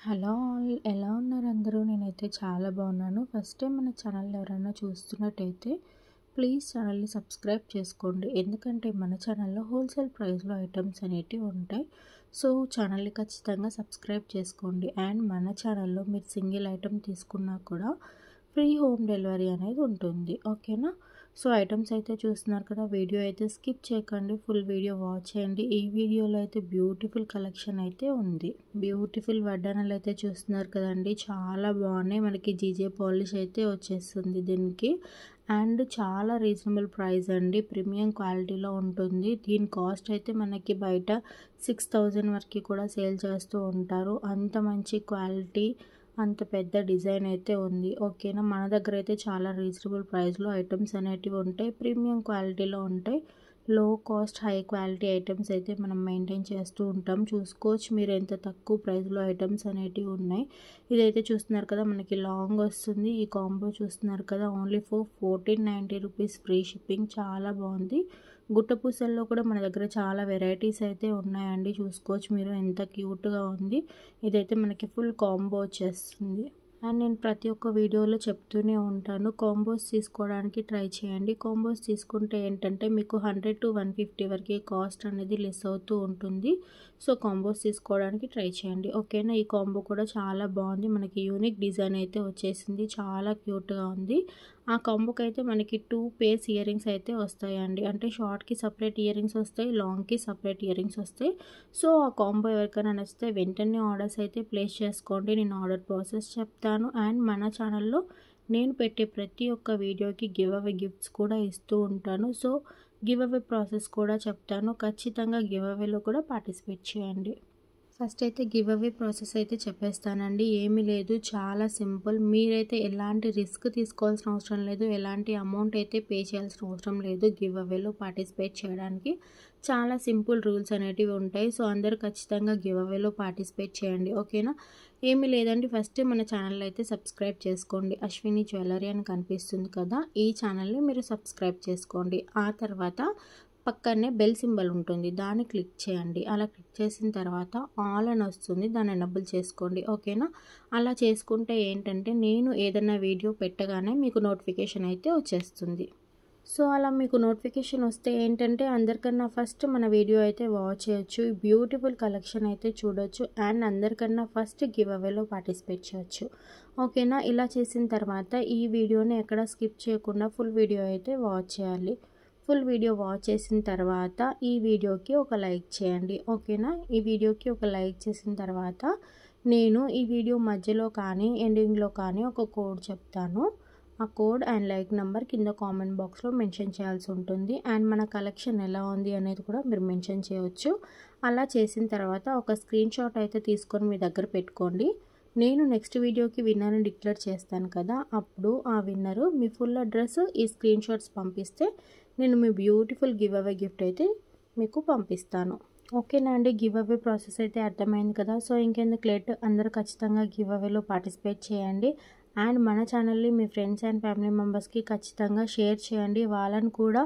Hello all ఎలా ఉన్నారు అందరూ? నేనైతే చాలా బాగున్నాను. ఫస్ట్ టైం మన ఛానల్ ఎవరైనా చూస్తున్నట్టయితే ప్లీజ్ ఛానల్ని సబ్స్క్రైబ్ చేసుకోండి. ఎందుకంటే మన ఛానల్లో హోల్సేల్ ప్రైస్లో ఐటమ్స్ అనేటివి ఉంటాయి. సో ఛానల్ని ఖచ్చితంగా సబ్స్క్రైబ్ చేసుకోండి. అండ్ మన ఛానల్లో మీరు సింగిల్ ఐటమ్ తీసుకున్నా కూడా ఫ్రీ హోమ్ డెలివరీ అనేది ఉంటుంది. ఓకేనా? సో ఐటమ్స్ అయితే చూస్తున్నారు కదా, వీడియో అయితే స్కిప్ చేయకండి, ఫుల్ వీడియో వాచ్ చేయండి. ఈ వీడియోలో అయితే బ్యూటిఫుల్ కలెక్షన్ అయితే ఉంది. బ్యూటిఫుల్ వడ్డానాలు అయితే చూస్తున్నారు కదండి, చాలా బాగున్నాయి. మనకి జీజే పాలిష్ అయితే వచ్చేస్తుంది దీనికి. అండ్ చాలా రీజనబుల్ ప్రైస్ అండి, ప్రీమియం క్వాలిటీలో ఉంటుంది. దీని కాస్ట్ అయితే మనకి బయట 6000 వరకు కూడా సేల్ చేస్తూ ఉంటారు. అంత మంచి క్వాలిటీ, అంత పెద్ద డిజైన్ అయితే ఉంది. ఓకేనా? మన దగ్గర అయితే చాలా రీజనబుల్ ప్రైస్లో ఐటమ్స్ అనేటివి ఉంటాయి, ప్రీమియం క్వాలిటీలో ఉంటాయి. లో కాస్ట్ హై క్వాలిటీ ఐటమ్స్ అయితే మనం మెయింటైన్ చేస్తూ ఉంటాం. చూసుకోవచ్చు మీరు ఎంత తక్కువ ప్రైస్లో ఐటమ్స్ అనేటివి ఉన్నాయి. ఇదైతే చూస్తున్నారు కదా, మనకి లాంగ్ వస్తుంది. ఈ కాంబో చూస్తున్నారు కదా, only for 1490 rupees, free shipping. చాలా బాగుంది. గుట్టపూసల్లో కూడా మన దగ్గర చాలా వెరైటీస్ అయితే ఉన్నాయండి. చూసుకోవచ్చు మీరు ఎంత క్యూట్గా ఉంది. ఇదైతే మనకి ఫుల్ కాంబో వచ్చేస్తుంది. అండ్ నేను ప్రతి ఒక్క వీడియోలో చెప్తూనే ఉంటాను, కాంబోస్ తీసుకోవడానికి ట్రై చేయండి. కాంబోస్ తీసుకుంటే ఏంటంటే మీకు 100 to 150 వరకే కాస్ట్ అనేది లెస్ అవుతూ ఉంటుంది. సో కాంబోస్ తీసుకోవడానికి ట్రై చేయండి. ఓకేనా? ఈ కాంబో కూడా చాలా బాగుంది. మనకి యూనిక్ డిజైన్ అయితే వచ్చేసింది, చాలా క్యూట్గా ఉంది. ఆ కాంబోకి అయితే మనకి 2 పేర్స్ ఇయర్ రింగ్స్ అయితే వస్తాయండి. అంటే షార్ట్కి సపరేట్ ఇయర్ రింగ్స్ వస్తాయి, లాంగ్కి సపరేట్ ఇయర్ రింగ్స్ వస్తాయి. సో ఆ కాంబో ఎవరికైనా నచ్చితే వెంటనే ఆర్డర్స్ అయితే ప్లేస్ చేసుకోండి. నేను ఆర్డర్ ప్రాసెస్ చెప్తాను. అండ్ మన ఛానల్లో నేను పెట్టే ప్రతి ఒక్క వీడియోకి గివ్ అవే గిఫ్ట్స్ కూడా ఇస్తూ ఉంటాను. సో గివ్ అవే ప్రాసెస్ కూడా చెప్తాను. ఖచ్చితంగా గివ్ అవేలో కూడా పార్టిసిపేట్ చేయండి. ఫస్ట్ అయితే గివ్ అవే ప్రాసెస్ అయితే చెప్పేస్తానండి. ఏమీ లేదు, చాలా సింపుల్. మీరైతే ఎలాంటి రిస్క్ తీసుకోవాల్సిన అవసరం లేదు, ఎలాంటి అమౌంట్ అయితే పే చేయాల్సిన అవసరం లేదు గివ్ అవేలో పార్టిసిపేట్ చేయడానికి. చాలా సింపుల్ రూల్స్ అనేటివి ఉంటాయి. సో అందరూ ఖచ్చితంగా గివ్ అవేలో పార్టిసిపేట్ చేయండి. ఓకేనా? ఏమీ లేదండి, ఫస్ట్ మన ఛానల్ అయితే సబ్స్క్రైబ్ చేసుకోండి. అశ్విని జ్యువెలరీ అని కనిపిస్తుంది కదా, ఈ ఛానల్ని మీరు సబ్స్క్రైబ్ చేసుకోండి. ఆ తర్వాత పక్కనే బెల్ సింబల్ ఉంటుంది, దాన్ని క్లిక్ చేయండి. అలా క్లిక్ చేసిన తర్వాత ఆల్ అని వస్తుంది, దాన్ని ఎనబుల్ చేసుకోండి. ఓకేనా? అలా చేసుకుంటే ఏంటంటే నేను ఏదైనా వీడియో పెట్టగానే మీకు నోటిఫికేషన్ అయితే వచ్చేస్తుంది. సో అలా మీకు నోటిఫికేషన్ వస్తే ఏంటంటే అందరికన్నా ఫస్ట్ మన వీడియో అయితే వాచ్ చేయొచ్చు, బ్యూటిఫుల్ కలెక్షన్ అయితే చూడొచ్చు. అండ్ అందరికన్నా ఫస్ట్ గివ్ అవేలో పార్టిసిపేట్ చేయొచ్చు. ఓకేనా? ఇలా చేసిన తర్వాత ఈ వీడియోని ఎక్కడ స్కిప్ చేయకుండా ఫుల్ వీడియో అయితే వాచ్ చేయాలి. ఫుల్ వీడియో వాచ్ చేసిన తర్వాత ఈ వీడియోకి ఒక లైక్ చేయండి. ఓకేనా? ఈ వీడియోకి ఒక లైక్ చేసిన తర్వాత నేను ఈ వీడియో మధ్యలో కానీ ఎండింగ్లో కానీ ఒక కోడ్ చెప్తాను. ఆ కోడ్ అండ్ లైక్ నెంబర్ కింద కామెంట్ బాక్స్లో మెన్షన్ చేయాల్సి ఉంటుంది. అండ్ మన కలెక్షన్ ఎలా ఉంది అనేది కూడా మీరు మెన్షన్ చేయవచ్చు. అలా చేసిన తర్వాత ఒక స్క్రీన్ షాట్ అయితే తీసుకొని మీ దగ్గర పెట్టుకోండి. నేను నెక్స్ట్ వీడియోకి విన్నర్ని డిక్లేర్ చేస్తాను కదా, అప్పుడు ఆ విన్నరు మీ ఫుల్ అడ్రస్ ఈ స్క్రీన్ షాట్స్ పంపిస్తే నేను మీ బ్యూటిఫుల్ గివ్ అవే గిఫ్ట్ అయితే మీకు పంపిస్తాను. ఓకేనా అండి? గివ్ అవే ప్రాసెస్ అయితే అర్థమైంది కదా. సో ఇంకెందుకు లేట్, అందరూ ఖచ్చితంగా గివ్ అవేలో పార్టిసిపేట్ చేయండి. అండ్ మన ఛానల్ని మీ ఫ్రెండ్స్ అండ్ ఫ్యామిలీ మెంబర్స్కి ఖచ్చితంగా షేర్ చేయండి. వాళ్ళని కూడా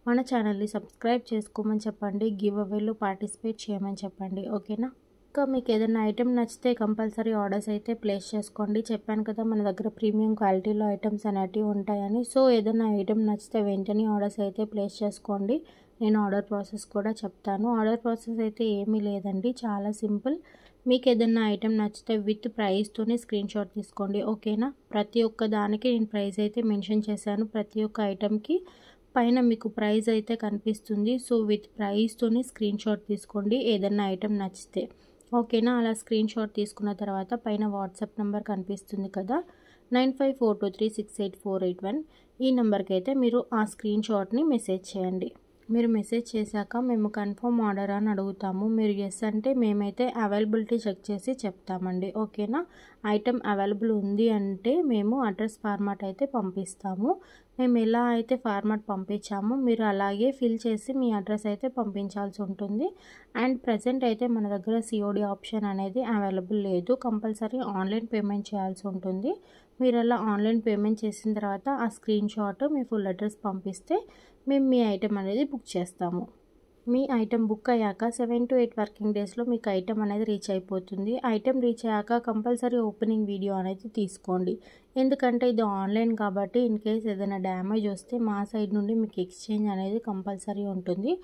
మన ఛానల్ని సబ్స్క్రైబ్ చేసుకోమని చెప్పండి, గివ్ అవేలో పార్టిసిపేట్ చేయమని చెప్పండి. ఓకేనా? ఇంకా మీకు ఏదైనా ఐటెం నచ్చితే కంపల్సరీ ఆర్డర్స్ అయితే ప్లేస్ చేసుకోండి. చెప్పాను కదా మన దగ్గర ప్రీమియం క్వాలిటీలో ఐటమ్స్ అనేటివి ఉంటాయని. సో ఏదైనా ఐటెం నచ్చితే వెంటనే ఆర్డర్స్ అయితే ప్లేస్ చేసుకోండి. నేను ఆర్డర్ ప్రాసెస్ కూడా చెప్తాను. ఆర్డర్ ప్రాసెస్ అయితే ఏమీ లేదండి, చాలా సింపుల్. మీకు ఏదైనా ఐటెం నచ్చితే విత్ ప్రైస్తోనే స్క్రీన్ షాట్ తీసుకోండి. ఓకేనా? ప్రతి ఒక్క దానికి నేను ప్రైస్ అయితే మెన్షన్ చేశాను. ప్రతి ఒక్క ఐటెంకి పైన మీకు ప్రైస్ అయితే కనిపిస్తుంది. సో విత్ ప్రైస్తోనే స్క్రీన్ షాట్ తీసుకోండి ఏదైనా ఐటెం నచ్చితే. ఓకేనా? అలా స్క్రీన్ షాట్ తీసుకున్న తర్వాత పైన వాట్సాప్ నెంబర్ కనిపిస్తుంది కదా, 9542368481. ఈ నెంబర్కి అయితే మీరు ఆ స్క్రీన్ షాట్ని మెసేజ్ చేయండి. మీరు మెసేజ్ చేశాక మేము కన్ఫర్మ్ ఆర్డర్ అని అడుగుతాము. మీరు ఎస్ అంటే మేమైతే అవైలబిలిటీ చెక్ చేసి చెప్తామండి. ఓకేనా? ఐటెం అవైలబుల్ ఉంది అంటే మేము అడ్రస్ ఫార్మాట్ అయితే పంపిస్తాము. మేము ఎలా అయితే ఫార్మాట్ పంపించామో మీరు అలాగే ఫిల్ చేసి మీ అడ్రస్ అయితే పంపించాల్సి ఉంటుంది. అండ్ ప్రజెంట్ అయితే మన దగ్గర సిఓడి ఆప్షన్ అనేది అవైలబుల్ లేదు, కంపల్సరీ ఆన్లైన్ పేమెంట్ చేయాల్సి ఉంటుంది. మీరు అలా ఆన్లైన్ పేమెంట్ చేసిన తర్వాత ఆ స్క్రీన్ షాట్ మీ ఫుల్ అడ్రస్ పంపిస్తే మేము మీ ఐటెం అనేది బుక్ చేస్తాము. మీ ఐటెం బుక్ అయ్యాక 7 to 8 వర్కింగ్ డేస్లో మీకు ఐటెం అనేది రీచ్ అయిపోతుంది. ఐటెం రీచ్ అయ్యాక కంపల్సరీ ఓపెనింగ్ వీడియో అనేది తీసుకోండి. ఎందుకంటే ఇది ఆన్లైన్ కాబట్టి ఇన్ కేస్ ఏదైనా డ్యామేజ్ వస్తే మా సైడ్ నుండి మీకు ఎక్స్చేంజ్ అనేది కంపల్సరీ ఉంటుంది.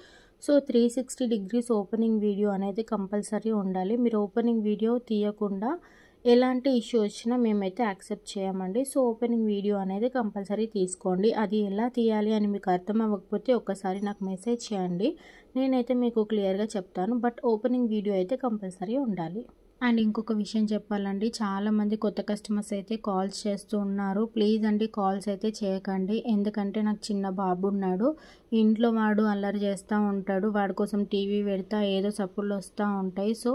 సో 360 degrees ఓపెనింగ్ వీడియో అనేది కంపల్సరీ ఉండాలి. మీరు ఓపెనింగ్ వీడియో తీయకుండా ఎలాంటి ఇష్యూ వచ్చినా మేమైతే యాక్సెప్ట్ చేయమండి. సో ఓపెనింగ్ వీడియో అనేది కంపల్సరీ తీసుకోండి. అది ఎలా తీయాలి అని మీకు అర్థం అవ్వకపోతే ఒకసారి నాకు మెసేజ్ చేయండి, నేనైతే మీకు క్లియర్గా చెప్తాను. బట్ ఓపెనింగ్ వీడియో అయితే కంపల్సరీ ఉండాలి. అండ్ ఇంకొక విషయం చెప్పాలండి, చాలామంది కొత్త కస్టమర్స్ అయితే కాల్స్ చేస్తూ ఉన్నారు. ప్లీజ్ అండి కాల్స్ అయితే చేయకండి. ఎందుకంటే నాకు చిన్న బాబు ఉన్నాడు, ఇంట్లో వాడు అల్లరి చేస్తూ ఉంటాడు, వాడి కోసం టీవీ పెడతా ఏదో సప్పుళ్ళు వస్తూ ఉంటాయి. సో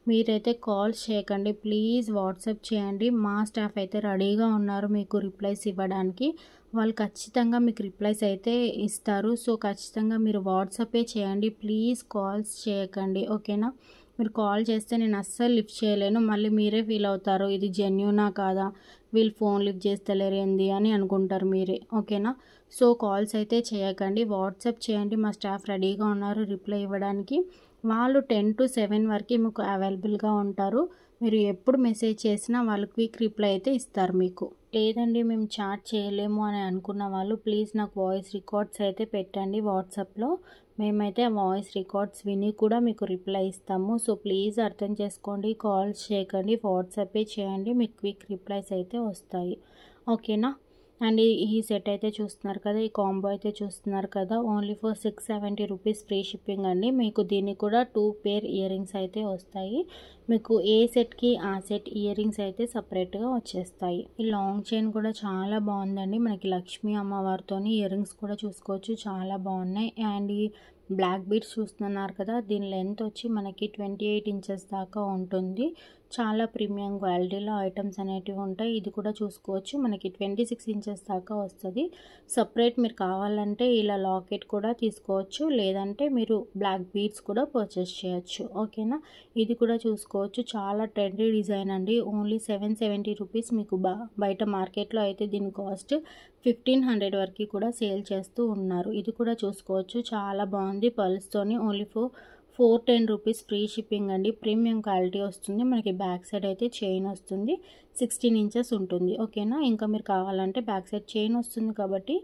మీరైతే కాల్స్ చేయకండి, ప్లీజ్ వాట్సాప్ చేయండి. మా స్టాఫ్ అయితే రెడీగా ఉన్నారు మీకు రిప్లైస్ ఇవ్వడానికి. వాళ్ళు ఖచ్చితంగా మీకు రిప్లైస్ అయితే ఇస్తారు. సో ఖచ్చితంగా మీరు వాట్సాపే చేయండి, ప్లీజ్ కాల్స్ చేయకండి. ఓకేనా? మీరు కాల్ చేస్తే నేను అస్సలు లిఫ్ట్ చేయలేను, మళ్ళీ మీరే ఫీల్ అవుతారు ఇది జెన్యూనా కాదా, వీళ్ళు ఫోన్ లిఫ్ట్ చేస్తలేరు ఏంది అని అనుకుంటారు మీరే. ఓకేనా? సో కాల్స్ అయితే చేయకండి, వాట్సాప్ చేయండి. మా స్టాఫ్ రెడీగా ఉన్నారు రిప్లై ఇవ్వడానికి. వాళ్ళు 10 to 7 వరకు మీకు అవైలబుల్గా ఉంటారు. మీరు ఎప్పుడు మెసేజ్ చేసినా వాళ్ళు క్విక్ రిప్లై అయితే ఇస్తారు మీకు. లేదండి మేము చాట్ చేయలేము అని అనుకున్న వాళ్ళు ప్లీజ్ నాకు వాయిస్ రికార్డ్స్ అయితే పెట్టండి వాట్సాప్లో. మేమైతే ఆ వాయిస్ రికార్డ్స్ విని కూడా మీకు రిప్లై ఇస్తాము. సో ప్లీజ్ అర్థం చేసుకోండి, కాల్స్ చేయకండి, వాట్సాపే చేయండి, మీకు క్విక్ రిప్లైస్ అయితే వస్తాయి. ఓకేనా? అండ్ ఈ సెట్ అయితే చూస్తున్నారు కదా, ఈ కాంబో అయితే చూస్తున్నారు కదా, only for 670 rupees free shipping అండి. మీకు దీనికి కూడా 2 పేర్ ఇయర్ రింగ్స్ అయితే వస్తాయి. మీకు ఏ సెట్కి ఆ సెట్ ఇయర్ రింగ్స్ అయితే సపరేట్గా వచ్చేస్తాయి. ఈ లాంగ్ చైన్ కూడా చాలా బాగుందండి, మనకి లక్ష్మీ అమ్మవారితో ఇయర్ రింగ్స్ కూడా చూసుకోవచ్చు, చాలా బాగున్నాయి. అండ్ ఈ బ్లాక్ బీడ్స్ చూస్తున్నారు కదా, దీని లెంత్ వచ్చి మనకి 28 inches దాకా ఉంటుంది. చాలా ప్రీమియం క్వాలిటీలో ఐటమ్స్ అనేటివి ఉంటాయి. ఇది కూడా చూసుకోవచ్చు, మనకి 26 inches దాకా వస్తుంది. సపరేట్ మీరు కావాలంటే ఇలా లాకెట్ కూడా తీసుకోవచ్చు, లేదంటే మీరు బ్లాక్ బీడ్స్ కూడా పర్చేస్ చేయొచ్చు. ఓకేనా? ఇది కూడా చూసుకోవచ్చు, చాలా ట్రెండీ డిజైన్ అండి. Only 770 rupees. మీకు బయట మార్కెట్లో అయితే దీని కాస్ట్ 1500 వరకు కూడా సేల్ చేస్తూ ఉన్నారు. ఇది కూడా చూసుకోవచ్చు, చాలా బాగుంది. పర్ల్స్తోని only for 410 rupees free shipping అండి. ప్రీమియం క్వాలిటీ వస్తుంది. మనకి బ్యాక్ సైడ్ అయితే చైన్ వస్తుంది, 16 inches ఉంటుంది. ఓకేనా? ఇంకా మీరు కావాలంటే బ్యాక్ సైడ్ చైన్ వస్తుంది కాబట్టి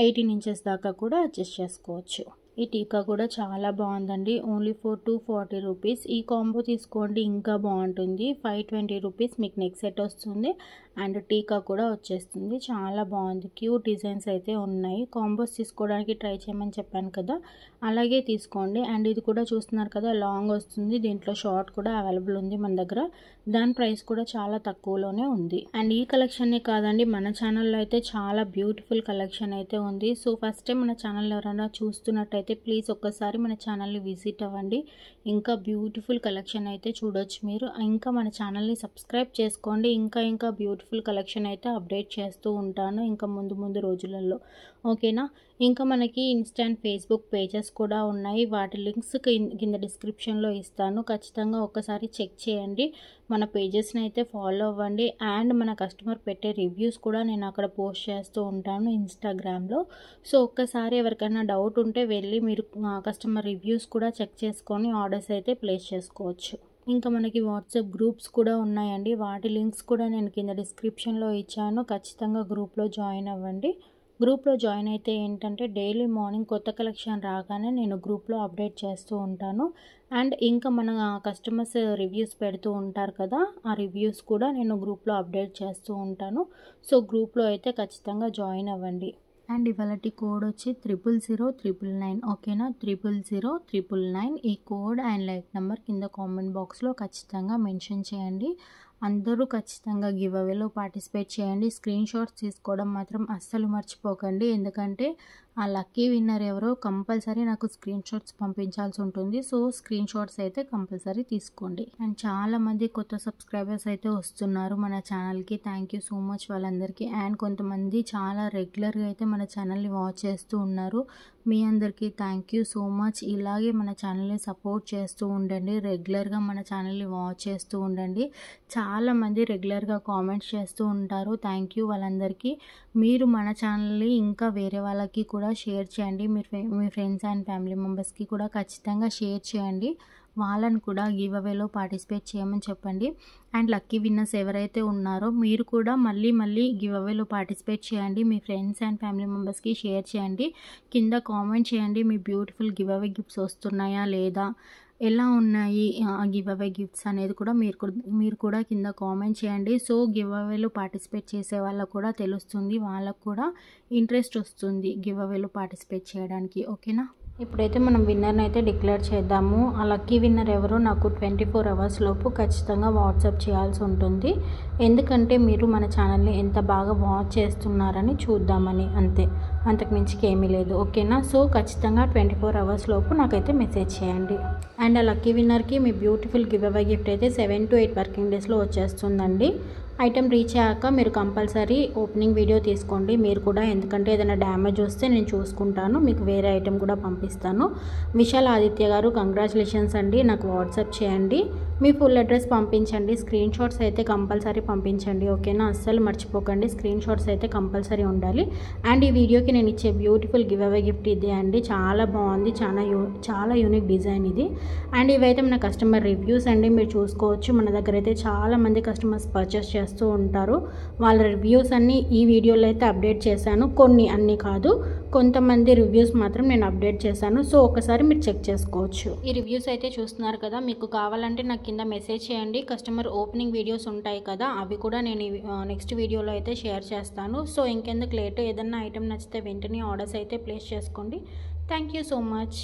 18 inches దాకా కూడా అడ్జస్ట్ చేసుకోవచ్చు. ఈ టీకా కూడా చాలా బాగుందండి, ఓన్లీ ఫర్ 240 రూపీస్. ఈ కాంబో తీసుకోండి, ఇంకా బాగుంటుంది. 520 రూపీస్ మీకు నెక్ సెట్ వస్తుంది అండ్ టీకా కూడా వచ్చేస్తుంది. చాలా బాగుంది, క్యూట్ డిజైన్స్ అయితే ఉన్నాయి. కాంబోస్ తీసుకోవడానికి ట్రై చేయమని చెప్పాను కదా, అలాగే తీసుకోండి. అండ్ ఇది కూడా చూస్తున్నారు కదా, లాంగ్ వస్తుంది, దీంట్లో షార్ట్ కూడా అవైలబుల్ ఉంది మన దగ్గర. దాని ప్రైస్ కూడా చాలా తక్కువలోనే ఉంది. అండ్ ఈ కలెక్షనే కాదండి, మన ఛానల్లో అయితే చాలా బ్యూటిఫుల్ కలెక్షన్ అయితే ఉంది. సో ఫస్ట్ టైం మన ఛానల్ ఎవరైనా చూస్తున్నట్టయితే ప్లీజ్ ఒక్కసారి మన ఛానల్ని విజిట్ అవ్వండి. ఇంకా బ్యూటిఫుల్ కలెక్షన్ అయితే చూడొచ్చు మీరు. ఇంకా మన ఛానల్ని సబ్స్క్రైబ్ చేసుకోండి, ఇంకా బ్యూటిఫుల్ కలెక్షన్ అయితే అప్డేట్ చేస్తూ ఉంటాను ఇంకా ముందు రోజులలో. ఓకేనా? ఇంకా మనకి ఇన్స్టాంట్ ఫేస్బుక్ పేజెస్ కూడా ఉన్నాయి, వాటి లింక్స్ కింద డిస్క్రిప్షన్లో ఇస్తాను. ఖచ్చితంగా ఒక్కసారి చెక్ చేయండి, మన పేజెస్ని అయితే ఫాలో అవ్వండి. అండ్ మన కస్టమర్ పెట్టే రివ్యూస్ కూడా నేను అక్కడ పోస్ట్ చేస్తూ ఉంటాను ఇన్స్టాగ్రామ్లో. సో ఒక్కసారి ఎవరికైనా డౌట్ ఉంటే వెళ్ళి మీరు కస్టమర్ రివ్యూస్ కూడా చెక్ చేసుకొని ఆర్డర్స్ అయితే ప్లేస్ చేసుకోవచ్చు. ఇంకా మనకి వాట్సాప్ గ్రూప్స్ కూడా ఉన్నాయండి, వాటి లింక్స్ కూడా నేను కింద డిస్క్రిప్షన్లో ఇచ్చాను. ఖచ్చితంగా గ్రూప్లో జాయిన్ అవ్వండి. గ్రూప్లో జాయిన్ అయితే ఏంటంటే డైలీ మార్నింగ్ కొత్త కలెక్షన్ రాగానే నేను గ్రూప్లో అప్డేట్ చేస్తూ ఉంటాను. అండ్ ఇంకా మన కస్టమర్స్ రివ్యూస్ పెడుతూ ఉంటారు కదా, ఆ రివ్యూస్ కూడా నేను గ్రూప్లో అప్డేట్ చేస్తూ ఉంటాను. సో గ్రూప్లో అయితే ఖచ్చితంగా జాయిన్ అవ్వండి. అండ్ ఇవాళ కోడ్ వచ్చి 0000999. ఓకేనా? 00009. ఈ కోడ్ అండ్ లైక్ నెంబర్ కింద కామెంట్ బాక్స్లో ఖచ్చితంగా మెన్షన్ చేయండి. అందరూ ఖచ్చితంగా గివ్ అవేలో పార్టిసిపేట్ చేయండి. స్క్రీన్ షాట్స్ తీసుకోవడం మాత్రం అస్సలు మర్చిపోకండి, ఎందుకంటే ఆ లక్కీ విన్నర్ ఎవరో కంపల్సరీ నాకు స్క్రీన్ షాట్స్ పంపించాల్సి ఉంటుంది. సో స్క్రీన్ షాట్స్ అయితే కంపల్సరీ తీసుకోండి. అండ్ చాలామంది కొత్త సబ్స్క్రైబర్స్ అయితే వస్తున్నారు మన ఛానల్కి, థ్యాంక్ యూ సో మచ్ వాళ్ళందరికీ. అండ్ కొంతమంది చాలా రెగ్యులర్గా అయితే మన ఛానల్ని వాచ్ చేస్తూ ఉన్నారు, మీ అందరికీ థ్యాంక్ యూ సో మచ్. ఇలాగే మన ఛానల్ని సపోర్ట్ చేస్తూ ఉండండి, రెగ్యులర్గా మన ఛానల్ని వాచ్ చేస్తూ ఉండండి. చాలామంది రెగ్యులర్గా కామెంట్స్ చేస్తూ ఉంటారు, థ్యాంక్ యూ వాళ్ళందరికీ. మీరు మన ఛానల్ని ఇంకా వేరే వాళ్ళకి కూడా కూడా షేర్ చేయండి. మీ ఫ్రెండ్స్ అండ్ ఫ్యామిలీ మెంబర్స్కి కూడా ఖచ్చితంగా షేర్ చేయండి. వాళ్ళని కూడా గివ్ అవేలో పార్టిసిపేట్ చేయమని చెప్పండి. అండ్ లక్కీ విన్నర్స్ ఎవరైతే ఉన్నారో మీరు కూడా మళ్ళీ గివ్ అవేలో పార్టిసిపేట్ చేయండి. మీ ఫ్రెండ్స్ అండ్ ఫ్యామిలీ మెంబర్స్కి షేర్ చేయండి. కింద కామెంట్ చేయండి మీ బ్యూటిఫుల్ గివ్ అవే గిఫ్ట్స్ వస్తున్నాయా లేదా, ఎలా ఉన్నాయి గివ్ అవే గిఫ్ట్స్ అనేది కూడా మీరు కూడా కింద కామెంట్ చేయండి. సో గివ్ అవేలో పార్టిసిపేట్ చేసే వాళ్ళకు కూడా తెలుస్తుంది, వాళ్ళకు కూడా ఇంట్రెస్ట్ వస్తుంది గివ్ అవేలో పార్టిసిపేట్ చేయడానికి. ఓకేనా, ఇప్పుడైతే మనం విన్నర్ని అయితే డిక్లేర్ చేద్దాము. ఆ లక్కీ విన్నర్ ఎవరో నాకు 24 అవర్స్ లోపు ఖచ్చితంగా వాట్సాప్ చేయాల్సి ఉంటుంది. ఎందుకంటే మీరు మన ఛానల్ని ఎంత బాగా వాచ్ చేస్తున్నారని చూద్దామని, అంతే, అంతకుమించికి ఏమీ లేదు. ఓకేనా, సో ఖచ్చితంగా 24 అవర్స్ లోపు నాకైతే మెసేజ్ చేయండి. అండ్ ఆ లక్కీ విన్నర్కి మీ బ్యూటిఫుల్ గివ్ అవే గిఫ్ట్ అయితే 7 to 8 వర్కింగ్ డేస్లో వచ్చేస్తుందండి. ఐటెం రీచ్ అయ్యాక మీరు కంపల్సరీ ఓపెనింగ్ వీడియో తీసుకోండి మీరు కూడా, ఎందుకంటే ఏదైనా డ్యామేజ్ వస్తే నేను చూసుకుంటాను, మీకు వేరే ఐటెం కూడా పంపిస్తాను. విశాల్ ఆదిత్య గారు కంగ్రాచులేషన్స్ అండి. నాకు వాట్సాప్ చేయండి, మీ ఫుల్ అడ్రస్ పంపించండి, స్క్రీన్ షాట్స్ అయితే కంపల్సరీ పంపించండి. ఓకేనా, అస్సలు మర్చిపోకండి, స్క్రీన్ షాట్స్ అయితే కంపల్సరీ ఉండాలి. అండ్ ఈ వీడియోకి నేను ఇచ్చే బ్యూటిఫుల్ గివ్ అవే గిఫ్ట్ ఇదే అండి. చాలా బాగుంది, చాలా యూనిక్ డిజైన్ ఇది. అండ్ ఇవైతే మన కస్టమర్ రివ్యూస్ అండి, మీరు చూసుకోవచ్చు. మన దగ్గర అయితే చాలామంది కస్టమర్స్ పర్చేస్ చేస్తూ ఉంటారు. వాళ్ళ రివ్యూస్ అన్నీ ఈ వీడియోలో అయితే అప్డేట్ చేశాను. అన్నీ కాదు, కొంతమంది రివ్యూస్ మాత్రం నేను అప్డేట్ చేశాను. సో ఒకసారి మీరు చెక్ చేసుకోవచ్చు. ఈ రివ్యూస్ అయితే చూస్తున్నారు కదా, మీకు కావాలంటే నాకు కింద మెసేజ్ చేయండి. కస్టమర్ ఓపెనింగ్ వీడియోస్ ఉంటాయి కదా, అవి కూడా నేను నెక్స్ట్ వీడియోలో అయితే షేర్ చేస్తాను. సో ఇంకెందుకు లేట్, ఏదన్నా ఐటెం నచ్చితే వెంటనే ఆర్డర్స్ అయితే ప్లేస్ చేసుకోండి. Thank you so much.